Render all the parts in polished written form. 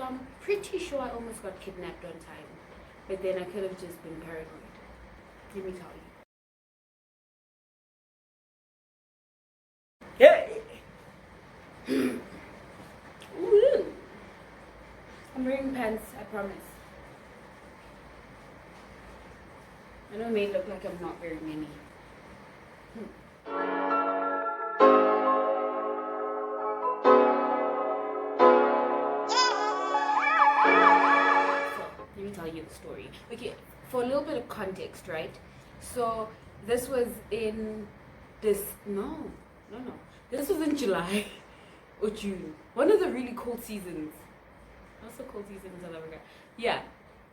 So I'm pretty sure I almost got kidnapped one time, but then I could have just been paranoid. Let me tell you. Yeah. Ooh. I'm wearing pants, I promise. I know it may look like I'm not wearing any. So, let me tell you the story. Okay, for a little bit of context, right? So, this was in this, no. This was in July or June. One of the really cold seasons. What's the cold season in South Africa? Yeah,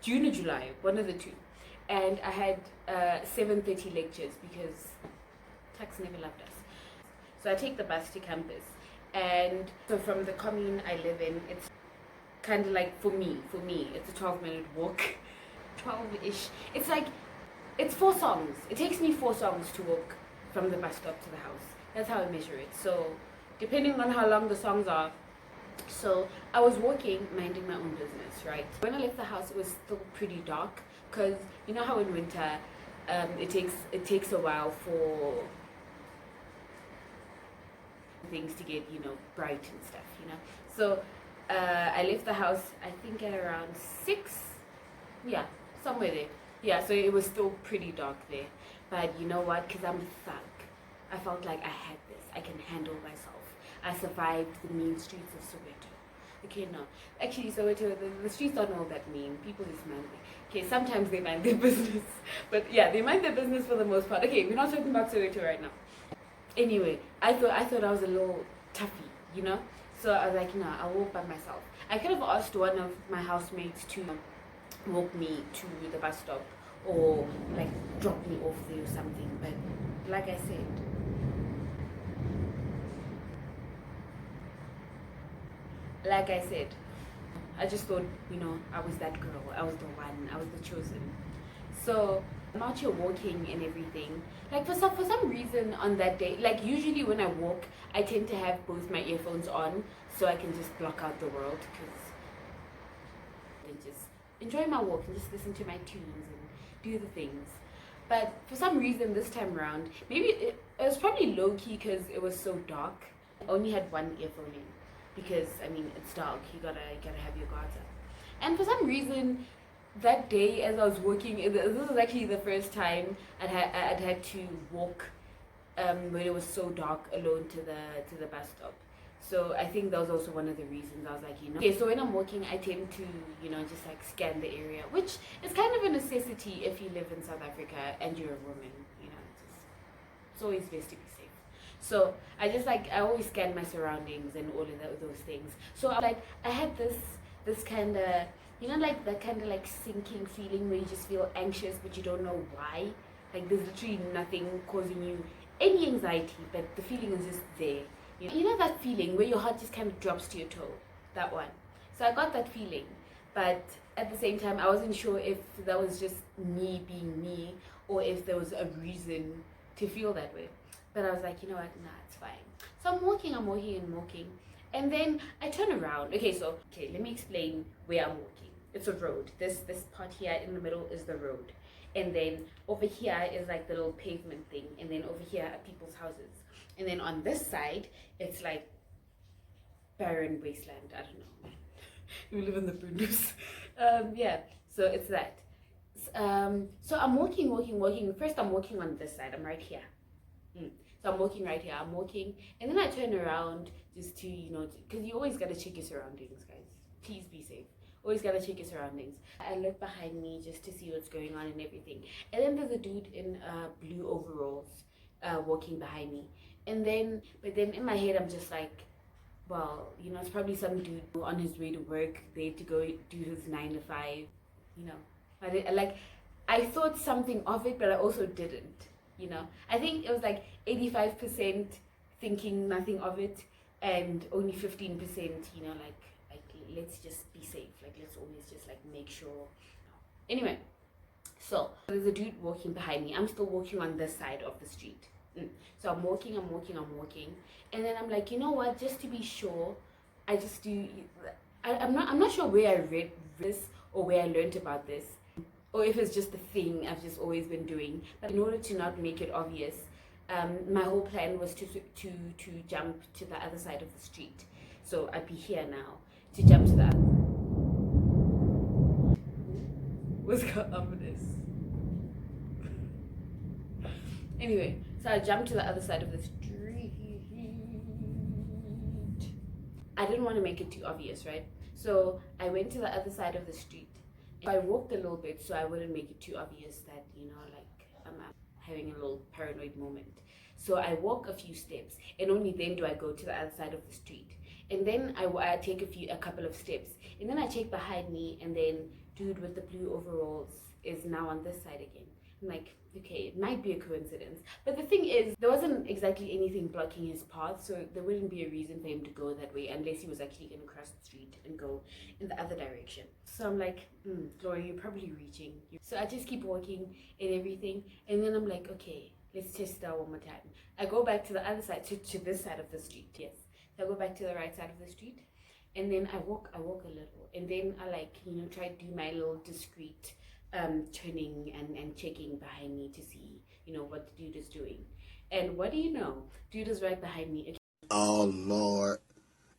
June or July, one of the two. And I had 7:30 lectures because tax never loved us. So I take the bus to campus, and so from the commune I live in, it's kind of like for me, it's a 12-minute walk, 12-ish. It's like it's 4 songs. It takes me 4 songs to walk from the bus stop to the house. That's how I measure it. So depending on how long the songs are. So I was walking, minding my own business, right? When I left the house, it was still pretty dark, because you know how in winter, it takes a while for things to get, bright and stuff, So I left the house, I think at around 6, yeah, somewhere there. Yeah, so it was still pretty dark there. But you know what? Because I'm a thug, I felt like I had this. I can handle myself. I survived the mean streets of Soweto. Okay, no. Actually, Soweto, the streets aren't all that mean. People just mind it. Okay, sometimes they mind their business. But yeah, they mind their business for the most part. Okay, we're not talking about Soweto right now. Anyway, I thought I was a little toughy, So I was like, I'll walk by myself. I could have asked one of my housemates to walk me to the bus stop or like drop me off there or something. But like I said, I just thought, I was that girl. I was the one. I was the chosen. So I'm out here walking and everything. Like for some reason on that day, like usually when I walk, I tend to have both my earphones on so I can just block out the world and just enjoy my walk and just listen to my tunes and do the things. But for some reason this time around, maybe it was probably low key because it was so dark. I only had one earphone in because it's dark. You gotta have your guards up. And for some reason, that day as I was walking, this was actually the first time I'd had to walk when it was so dark alone to the bus stop. So I think that was also one of the reasons I was like, Okay, so when I'm walking, I tend to, just like scan the area, which is kind of a necessity if you live in South Africa and you're a woman, it's always best to be safe. So I always scan my surroundings and all of those things. So I had this kind of, like that kind of like sinking feeling where you just feel anxious but you don't know why. Like there's literally nothing causing you any anxiety, but the feeling is just there. You know that feeling where your heart just kind of drops to your toe? That one. So I got that feeling, but at the same time I wasn't sure if that was just me being me or if there was a reason to feel that way. But I was like, nah, it's fine. So I'm walking, and then I turn around. Okay, let me explain where I'm walking. It's a road. This part here in the middle is the road. And then over here is like the little pavement thing. And then over here are people's houses. And then on this side, it's like barren wasteland. I don't know, man. We live in the Brundus. Yeah, so it's that. So I'm walking. First I'm walking on this side. I'm right here. So I'm walking right here. And then I turn around just to, because you always gotta check your surroundings, guys. Please be safe. Always gotta check your surroundings. I look behind me just to see what's going on and everything. And then there's a dude in blue overalls walking behind me. But then in my head I'm just like, well, it's probably some dude on his way to work, there to go do his 9 to 5, I thought something of it, but I also didn't. I think it was like 85% thinking nothing of it, and only 15%, like let's just be safe. Like let's always just like make sure. Anyway, so there's a dude walking behind me. I'm still walking on this side of the street. So I'm walking, and then I'm like, you know what? Just to be sure, I just do. I'm not sure where I read this or where I learned about this, or if it's just a thing I've just always been doing. But in order to not make it obvious, my whole plan was to jump to the other side of the street. So I'd be here now to jump to the other. What's got ominous? Anyway, so I jumped to the other side of the street. I didn't want to make it too obvious, right? So I went to the other side of the street. I walked a little bit so I wouldn't make it too obvious that, you know, like I'm having a little paranoid moment. So I walk a few steps, and only then do I go to the other side of the street. And then I take a couple of steps, and then I check behind me, and then dude with the blue overalls is now on this side again. I'm like, okay, it might be a coincidence. But the thing is, there wasn't exactly anything blocking his path, so there wouldn't be a reason for him to go that way unless he was actually going to cross the street and go in the other direction. So I'm like, Gloria, you're probably reaching. So I just keep walking and everything, and then I'm like, okay, let's test that one more time. I go back to the other side, to this side of the street, yes. So I go back to the right side of the street, and then I walk a little, and then I like, you know, try to do my little discreet turning and checking behind me to see, you know, what the dude is doing. And what do you know? Dude is right behind me. Oh, Lord.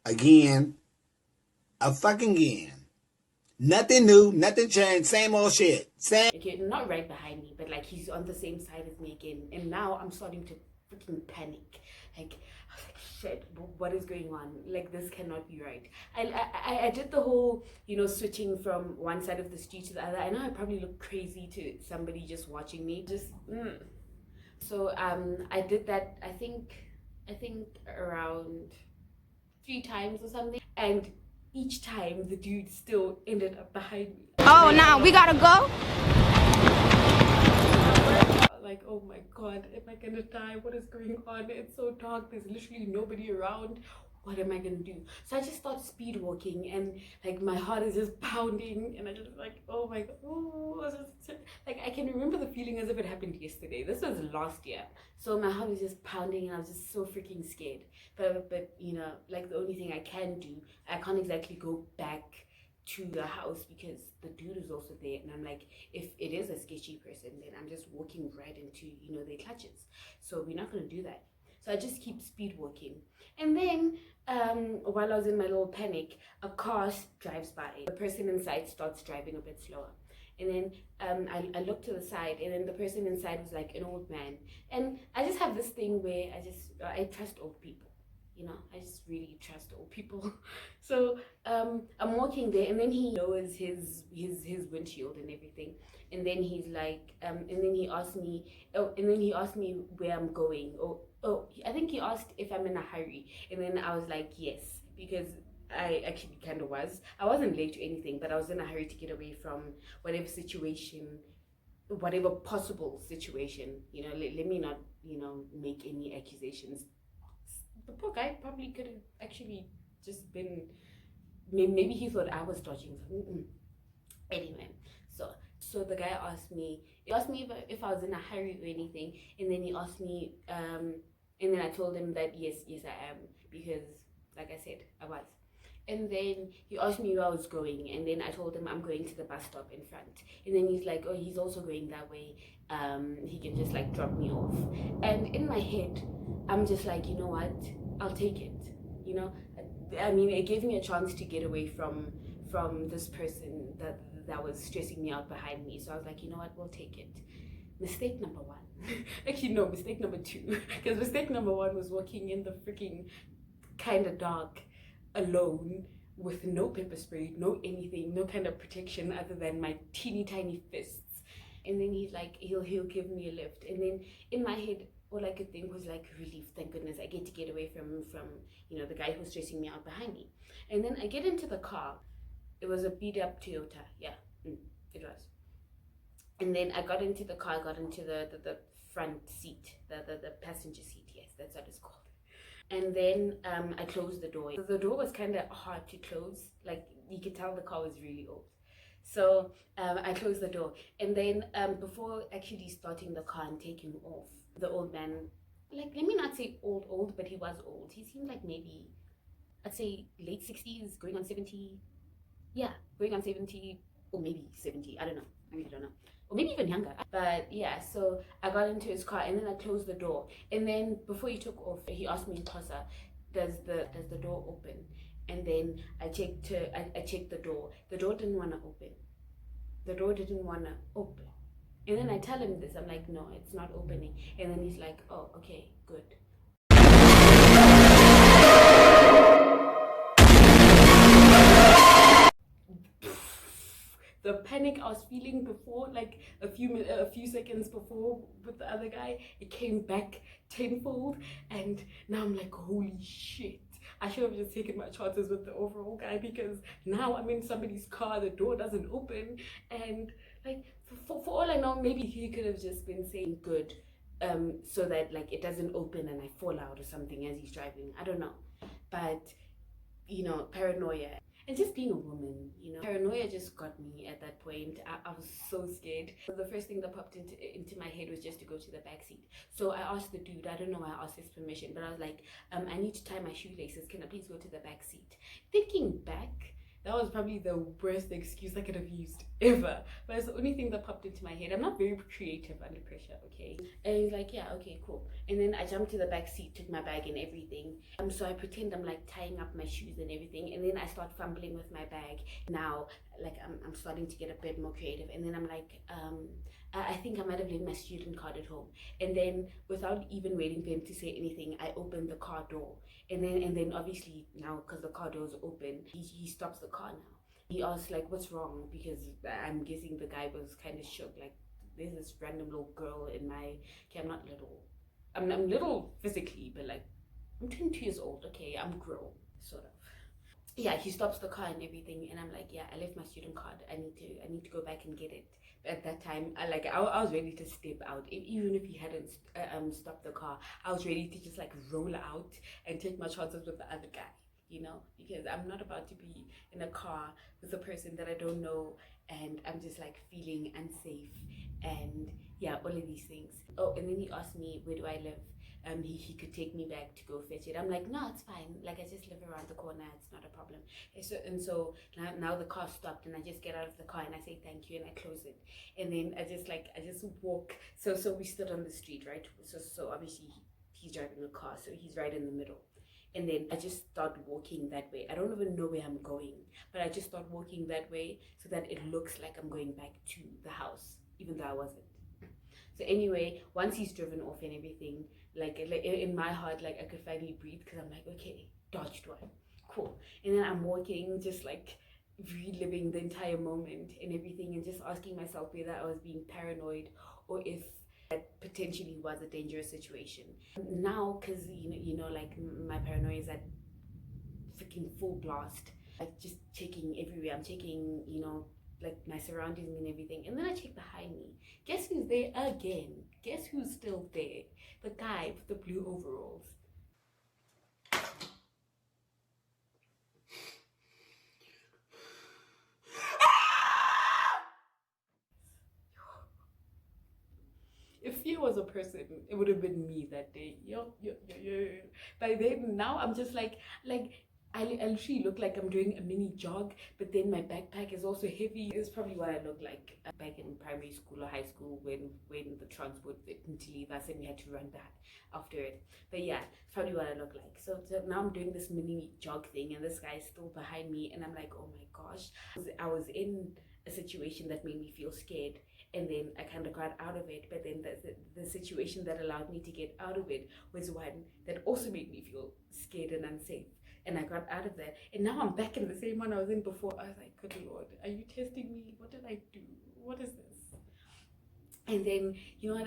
Again. Again. Nothing new, nothing changed, same old shit. Okay, not right behind me, but like he's on the same side as me again. And now I'm starting to freaking panic. Like, I was like, shit, what is going on? Like, this cannot be right. I did the whole, you know, switching from one side of the street to the other. I know I probably look crazy to somebody just watching me. So I did that, I think around 3 times or something. And each time the dude still ended up behind me. Oh, now we gotta go? Like, oh my god, am I gonna die? What is going on? It's so dark, there's literally nobody around. What am I gonna do? So I just start speed walking, and like my heart is just pounding, and I just like, oh my god, like I can remember the feeling as if it happened yesterday. This was last year. So my heart was just pounding, and I was just so freaking scared. But you know, like the only thing I can do, I can't exactly go back to the house because the dude is also there, and I'm like, if it is a sketchy person, then I'm just walking right into, you know, their clutches. So we're not gonna do that. So I just keep speed walking, and then while I was in my little panic, a car drives by. The person inside starts driving a bit slower, and then I look to the side, and then the person inside was like an old man. And I just have this thing where I trust old people. You know, I just really trust old people. So I'm walking there, and then he lowers his windshield and everything, and then he's like, and then he asked me, where I'm going. I think he asked if I'm in a hurry, and then I was like, yes, because I actually kind of was. I wasn't late to anything, but I was in a hurry to get away from whatever situation, whatever possible situation. You know, let me not, you know, make any accusations. The poor guy probably could have actually just been, maybe he thought I was dodging something. Anyway, so the guy asked me if I was in a hurry or anything, and then he asked me, and then I told him that yes I am, because like I said, I was. And then he asked me where I was going, and then I told him I'm going to the bus stop in front. And then he's like, oh, he's also going that way. He can just like drop me off. And in my head, I'm just like, you know what? I'll take it. You know, I mean, it gave me a chance to get away from this person that was stressing me out behind me. So I was like, you know what? We'll take it. Mistake number 1. Actually, no, mistake number 2. Because mistake number 1 was walking in the freaking kind of dark, alone, with no pepper spray, no anything, no kind of protection other than my teeny tiny fists. And then he's like, he'll give me a lift. And then in my head, all I could think was like, relief, thank goodness I get away from you know, the guy who's stressing me out behind me. And then I get into the car. It was a beat up Toyota. Yeah, it was. And then I got into the car, I got into the front seat, the passenger seat. Yes, that's what it's called. And then I closed the door. The door was kind of hard to close. Like, you could tell the car was really old. So I closed the door. And then before actually starting the car and taking off, the old man, like, let me not say old, but he was old. He seemed like maybe, I'd say late 60s, going on 70. yeah, going on 70 or maybe 70, I don't know, I really don't know, or maybe even younger. But yeah, so I got into his car and then I closed the door, and then before he took off he asked me in Xhosa, does the door open? And then I checked the door didn't want to open, and then I tell him this, I'm like, no, it's not opening, and then he's like, oh, okay, good. The panic I was feeling before, like a few seconds before with the other guy, it came back tenfold, and now I'm like, holy shit, I should have just taken my chances with the overall guy, because now I'm in somebody's car, the door doesn't open, and like for all I know, maybe he could have just been saying good, so that like it doesn't open and I fall out or something as he's driving, I don't know. But you know, paranoia and just being a woman, you know, paranoia just got me at that point. I was so scared. The first thing that popped into my head was just to go to the back seat. So I asked the dude, I don't know why I asked his permission, but I was like, I need to tie my shoelaces, can I please go to the back seat? Thinking back, that was probably the worst excuse I could have used ever, but it's the only thing that popped into my head. I'm not very creative under pressure, okay? And he's like, yeah, okay, cool. And then I jumped to the back seat, took my bag and everything. So I pretend I'm like tying up my shoes and everything, and then I start fumbling with my bag. Now, like I'm starting to get a bit more creative, and then I'm like, I think I might have left my student card at home. And then without even waiting for him to say anything, I opened the car door. And then obviously now, because the car door is open, he stops the car now. He asks like, what's wrong? Because I'm guessing the guy was kind of shook, like there's this random little girl in my, okay, I'm not little, I'm little physically, but like I'm 22 years old, okay, I'm grown, sort of. Yeah, he stops the car and everything, and I'm like, yeah, I left my student card, I need to go back and get it. But at that time, I was ready to step out. Even if he hadn't stopped the car, I was ready to just like roll out and take my chances with the other guy, you know, because I'm not about to be in a car with a person that I don't know, and I'm just like feeling unsafe, and yeah, all of these things. Oh, and then he asked me, where do I live? He could take me back to go fetch it. I'm like, no, it's fine. Like, I just live around the corner. It's not a problem. And so now the car stopped, and I just get out of the car and I say thank you and I close it. And then I just walk. So we stood on the street, right? So obviously he's driving a car, so he's right in the middle. And then I just start walking that way. I don't even know where I'm going, but I just start walking that way so that it looks like I'm going back to the house, even though I wasn't. So anyway, once he's driven off and everything, like in my heart, like I could finally breathe, because I'm like, okay, dodged one, cool. And then I'm walking, just like reliving the entire moment and everything, and just asking myself whether I was being paranoid or if that potentially was a dangerous situation. Now, because like my paranoia is at freaking full blast, like just checking everywhere. I'm checking, like my surroundings and everything, and then I check behind me. Guess who's there again? Guess who's still there? The guy with the blue overalls. If fear was a person, it would have been me that day. Yo. By then, now I'm just like I literally look like I'm doing a mini jog, but then my backpack is also heavy. It's probably what I look like back in primary school or high school when the transport didn't leave us and we had to run back after it. But yeah, it's probably what I look like. So now I'm doing this mini jog thing, and this guy is still behind me, and I'm like, oh my gosh. I was in a situation that made me feel scared, and then I kind of got out of it. But then the situation that allowed me to get out of it was one that also made me feel scared and unsafe, and I got out of that, and now I'm back in the same one I was in before. I was like, good Lord, are you testing me? What did I do? What is this? And then,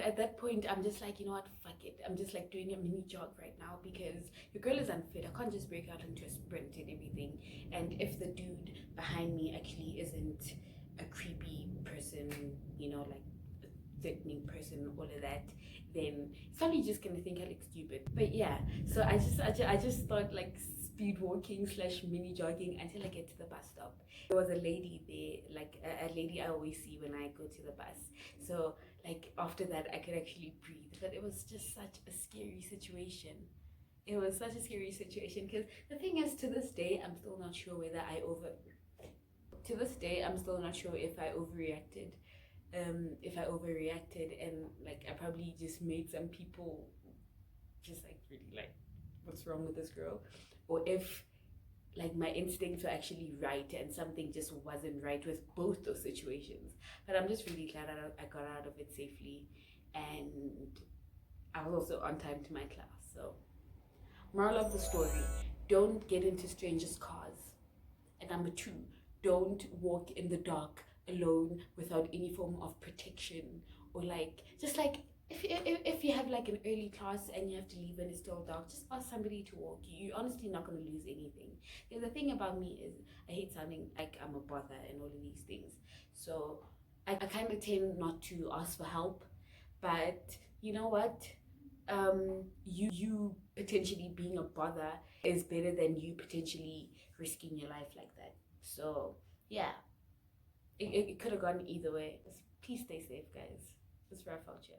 at that point, I'm just like, you know what, fuck it. I'm just like doing a mini jog right now, because your girl is unfit. I can't just break out into a sprint and everything. And if the dude behind me actually isn't a creepy person, like a threatening person, all of that, then somebody's just gonna think I look stupid. But yeah, so I just start like speed walking / mini jogging until I get to the bus stop. There was a lady there, like a lady I always see when I go to the bus. So like after that I could actually breathe. But it was just such a scary situation. It was such a scary situation, because the thing is, to this day I'm still not sure whether I to this day, I'm still not sure if I overreacted. And like I probably just made some people just like really like, what's wrong with this girl? Or if like my instincts were actually right and something just wasn't right with both those situations. But I'm just really glad I got out of it safely, and I was also on time to my class. So, moral of the story: don't get into strangers' cars. And number two, don't walk in the dark alone without any form of protection, or like just like if you have like an early class and you have to leave and it's still dark, just ask somebody to walk you. You're honestly not going to lose anything. Because the thing about me is I hate sounding like I'm a bother and all of these things. So I kind of tend not to ask for help. But you know what? You potentially being a bother is better than you potentially risking your life like that. So yeah, it could have gone either way. Please stay safe, guys. It's rough out here.